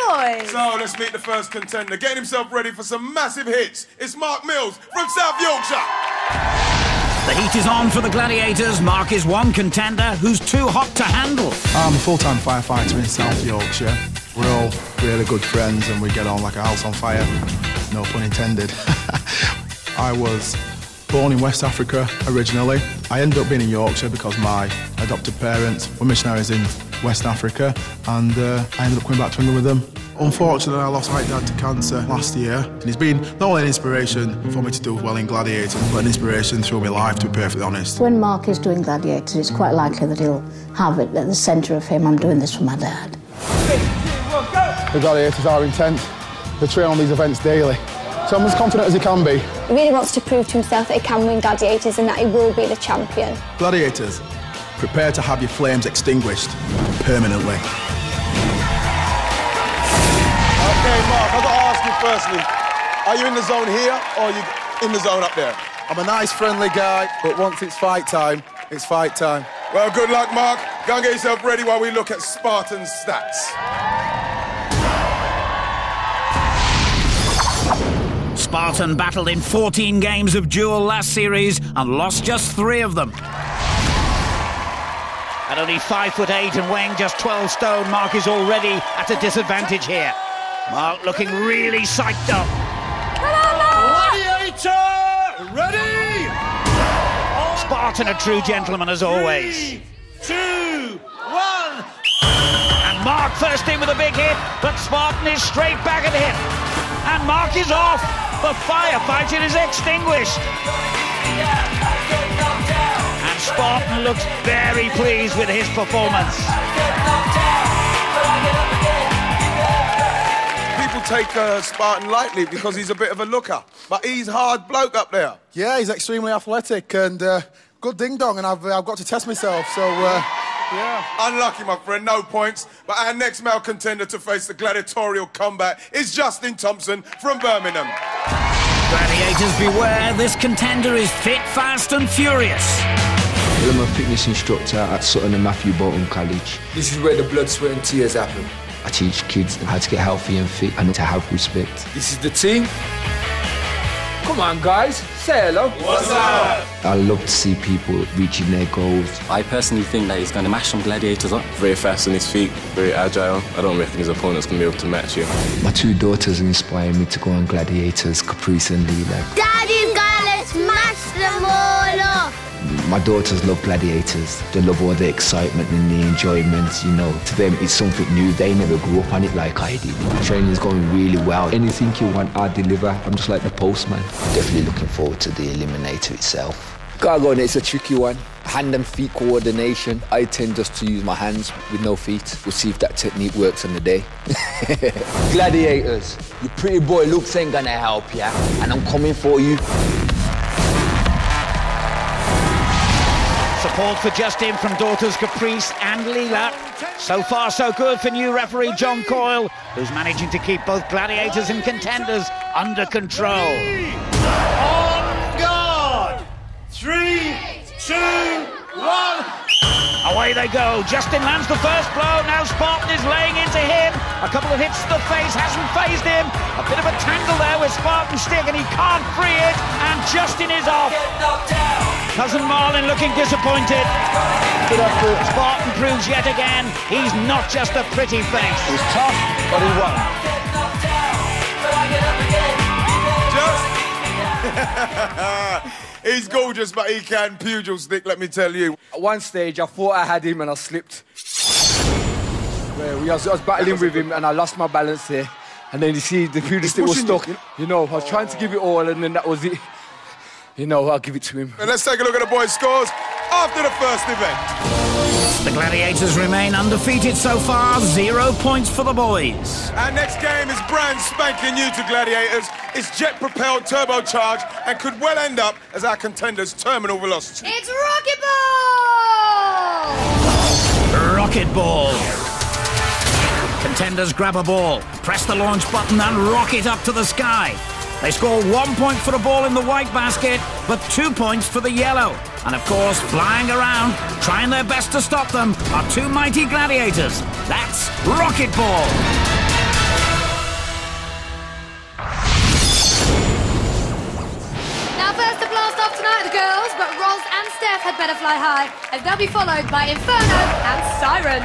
boys. So let's meet the first contender. Getting himself ready for some massive hits. It's Mark Mills from South Yorkshire. The heat is on for the Gladiators. Mark is one contender who's too hot to handle. I'm a full-time firefighter in South Yorkshire. We're all really good friends and we get on like a house on fire. No pun intended. I was born in West Africa originally. I ended up being in Yorkshire because my adopted parents were missionaries in West Africa, and I ended up coming back to England with them. Unfortunately, I lost my dad to cancer last year, and he's been not only an inspiration for me to do well in Gladiators, but an inspiration through my life, to be perfectly honest. When Mark is doing Gladiators, it's quite likely that he'll have it at the centre of him. I'm doing this for my dad. 3, 2, 1, go! The Gladiators are intense. They train on these events daily, so I'm as confident as he can be. He really wants to prove to himself that he can win Gladiators and that he will be the champion. Gladiators, prepare to have your flames extinguished permanently. Okay, Mark, I've got to ask you firstly, are you in the zone here or are you in the zone up there? I'm a nice, friendly guy, but once it's fight time, it's fight time. Well, good luck, Mark. Go and get yourself ready while we look at Spartan's stats. Spartan battled in 14 games of duel last series and lost just 3 of them. At only 5'8" and weighing just 12 stone, Mark is already at a disadvantage here. Mark looking really psyched up. Gladiator, ready! Spartan, a true gentleman as always. 3, 2, 1. And Mark first in with a big hit, but Spartan is straight back at him. And Mark is off. The firefighter is extinguished. And Spartan looks very pleased with his performance. People take Spartan lightly because he's a bit of a looker, but he's hard bloke up there. Yeah, he's extremely athletic and good ding-dong, and I've got to test myself, so, yeah. Unlucky, my friend, no points. But our next male contender to face the gladiatorial combat is Justin Thompson from Birmingham. Gladiators beware, this contender is fit, fast and furious. I'm a fitness instructor at Sutton and Matthew Bolton College. This is where the blood, sweat and tears happen. I teach kids how to get healthy and fit and to have respect. This is the team. Come on, guys, say hello. What's up? I love to see people reaching their goals. I personally think that he's going to mash some gladiators up. Very fast on his feet, very agile. I don't reckon his opponent's going to be able to match you. My 2 daughters inspire me to go on Gladiators, Caprice and Leela. Daddy's gonna smash them all up. My daughters love Gladiators. They love all the excitement and the enjoyment, you know. To them, it's something new. They never grew up on it like I did. Training's going really well. Anything you want, I deliver. I'm just like the postman. Definitely looking forward to the Eliminator itself. Cargo, it's a tricky one. Hand and feet coordination. I tend just to use my hands with no feet. We'll see if that technique works on the day. Gladiators, your pretty boy looks ain't gonna help ya, and I'm coming for you. Support for Justin from daughters Caprice and Leela. So far, so good for new referee John Coyle, who's managing to keep both gladiators and contenders under control. On guard! 3, 2, 1. Away they go. Justin lands the first blow. Now Spartan is laying into him. A couple of hits to the face hasn't phased him. A bit of a tangle there with Spartan's stick, and he can't free it. And Justin is off. Cousin Marlin looking disappointed. Spartan proves yet again he's not just a pretty face. He's tough, but he won. He's gorgeous, but he can pugil stick, let me tell you. At one stage, I thought I had him and I slipped. I was battling with him and I lost my balance there. And then you see the pugil stick was stuck. You know, I was trying to give it all and then that was it. You know, I'll give it to him. And let's take a look at the boys' scores after the first event. The Gladiators remain undefeated so far, 0 points for the boys. Our next game is brand spanking new to Gladiators. It's jet-propelled, turbocharged, and could well end up as our contenders' terminal velocity. It's Rocket Ball! Rocket Ball. Contenders grab a ball, press the launch button and rocket up to the sky. They score 1 point for the ball in the white basket, but 2 points for the yellow. And of course, flying around, trying their best to stop them, are 2 mighty gladiators. That's Rocket Ball. off tonight, the girls, but Roz and Steph had better fly high, and they'll be followed by Inferno and Siren.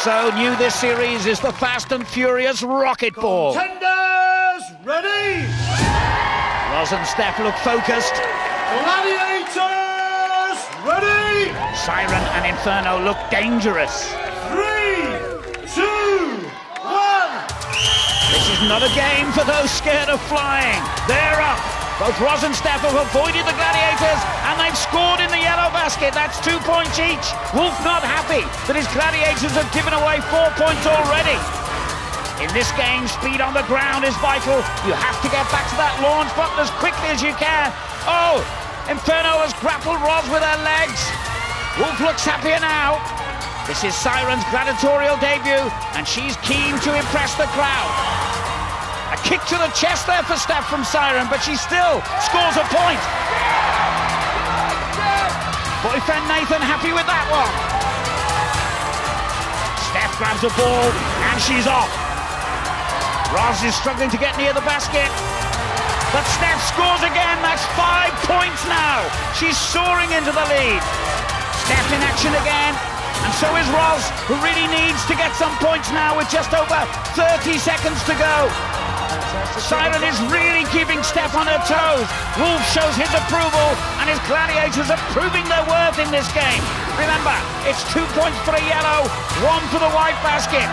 So new this series is the Fast and Furious Rocket Ball. Contenders, ready? Roz and Steph look focused. Gladiators, ready? Siren and Inferno look dangerous. 3, 2, 1. This is not a game for those scared of flying. They're up. Both Roz and Steph have avoided the Gladiators, and they've scored in the yellow basket. That's 2 points each. Wolf not happy that his Gladiators have given away 4 points already. In this game, speed on the ground is vital. You have to get back to that launch button as quickly as you can. Oh, Inferno has grappled Roz with her legs. Wolf looks happier now. This is Siren's gladiatorial debut, and she's keen to impress the crowd. A kick to the chest there for Steph from Siren, but she still scores a point. Boyfriend Nathan happy with that one. Steph grabs a ball, and she's off. Roz is struggling to get near the basket, but Steph scores again. That's 5 points now. She's soaring into the lead. Steph in action again, and so is Roz, who really needs to get some points now with just over 30 seconds to go. Siren is really keeping Steph on her toes. Wolf shows his approval, and his Gladiators are proving their worth in this game. Remember, it's 2 points for a yellow, 1 for the white basket.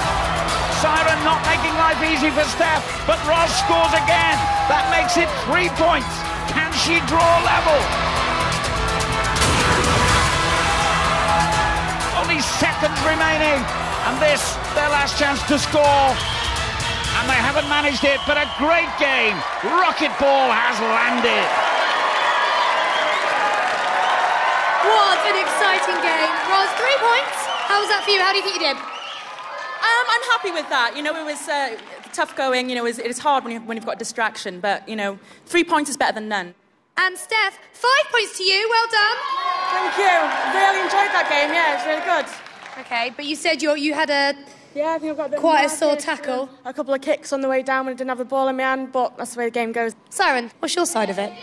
Siren not making life easy for Steph, but Roz scores again. That makes it 3 points. Can she draw level? Only seconds remaining, and this, their last chance to score. And they haven't managed it, but a great game. Rocket Ball has landed. What an exciting game. Roz, 3 points. How was that for you? How do you think you did? I'm happy with that. You know, it was tough going. You know, it is hard when you've got distraction, but, you know, 3 points is better than none. And Steph, 5 points to you. Well done. Thank you. Really enjoyed that game. Yeah, it's really good. Okay, but you said you had a... Yeah, I think I've got a bit quite a sore tackle. A couple of kicks on the way down when I didn't have the ball in my hand, but that's the way the game goes. Siren, what's your side of it?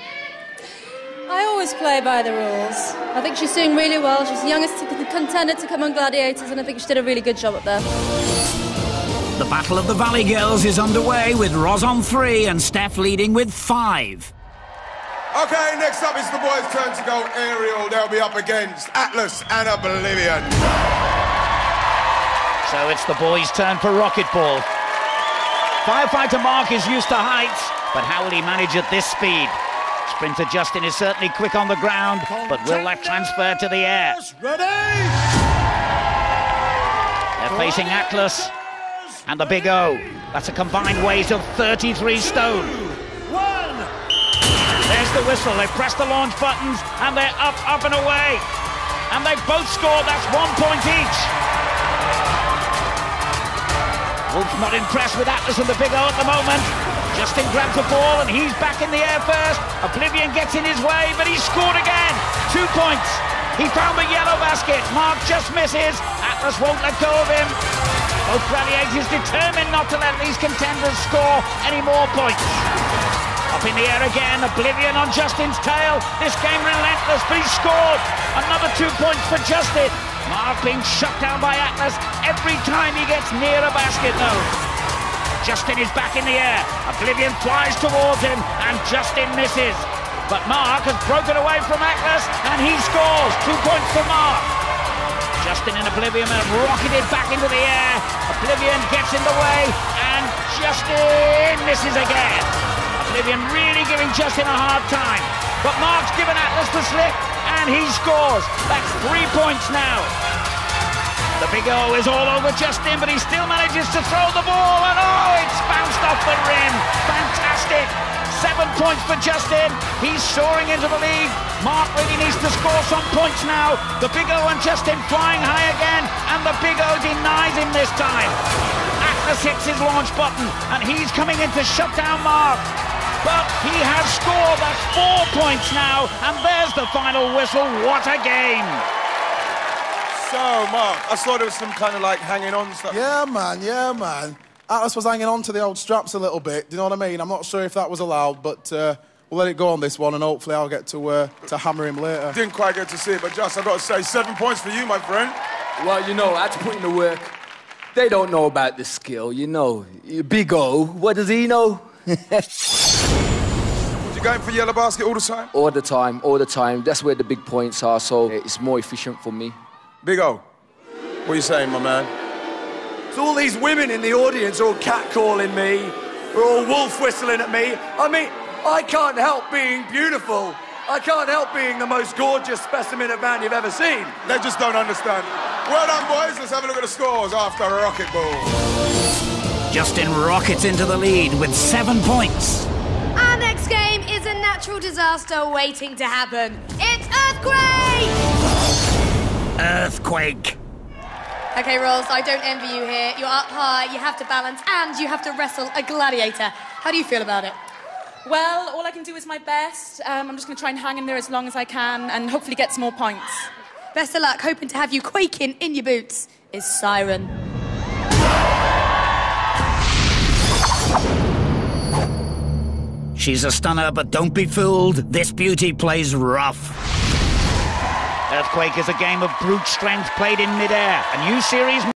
I always play by the rules. I think she's doing really well. She's the youngest contender to come on Gladiators, and I think she did a really good job up there. The Battle of the Valley Girls is underway with Roz on 3 and Steph leading with 5. Okay, next up is the boys' turn to go aerial. They'll be up against Atlas and Oblivion. So it's the boys' turn for Rocket Ball. Firefighter Mark is used to heights, but how will he manage at this speed? Sprinter Justin is certainly quick on the ground, but will that transfer to the air? They're facing Atlas and the Big O. That's a combined weight of 33 stone. There's the whistle. They've pressed the launch buttons, and they're up and away. And they've both scored. That's 1 point each. Wolf's not impressed with Atlas and the Big O at the moment. Justin grabs the ball and he's back in the air first. Oblivion gets in his way, but he's scored again. 2 points. He found the yellow basket. Mark just misses. Atlas won't let go of him. Both Gladiators determined not to let these contenders score any more points. Up in the air again, Oblivion on Justin's tail. This game relentless, but he scored. Another 2 points for Justin. Mark being shut down by Atlas every time he gets near a basket, though. Justin is back in the air. Oblivion flies towards him, and Justin misses. But Mark has broken away from Atlas, and he scores. 2 points for Mark. Justin and Oblivion have rocketed back into the air. Oblivion gets in the way, and Justin misses again. Oblivion really giving Justin a hard time. But Mark's given Atlas the slip, and he scores. That's 3 points now. The Big O is all over Justin, but he still manages to throw the ball, and oh, it's bounced off the rim. Fantastic. 7 points for Justin. He's soaring into the lead. Mark really needs to score some points now. The Big O and Justin flying high again, and the Big O denies him this time. Atlas hits his launch button, and he's coming in to shut down Mark. But he has scored. That's 4 points now, and there's the final whistle. What a game. So, Mark, I saw there was some kind of, like, hanging on stuff. Yeah, man. Atlas was hanging on to the old straps a little bit, do you know what I mean? I'm not sure if that was allowed, but we'll let it go on this one, and hopefully I'll get to hammer him later. Didn't quite get to see it, but Just, I've got to say, 7 points for you, my friend. Well, you know, I had to put in the work. They don't know about the skill, you know. Big O, what does he know? You going for yellow basket all the time? All the time, all the time. That's where the big points are, so it's more efficient for me. Big O, what are you saying, my man? So all these women in the audience are all catcalling me, are all wolf whistling at me. I mean, I can't help being beautiful. I can't help being the most gorgeous specimen of man you've ever seen. They just don't understand. Well done, boys. Let's have a look at the scores after Rocket Ball. Justin rockets into the lead with 7 points. Our next game is a natural disaster waiting to happen. It's Earthquake! Earthquake. Okay, Rolls, I don't envy you here. You're up high, you have to balance, and you have to wrestle a gladiator. How do you feel about it? Well, all I can do is my best. I'm just going to try and hang in there as long as I can and hopefully get some more points. Best of luck, hoping to have you quaking in your boots is Siren. She's a stunner, but don't be fooled. This beauty plays rough. Earthquake is a game of brute strength played in midair. A new series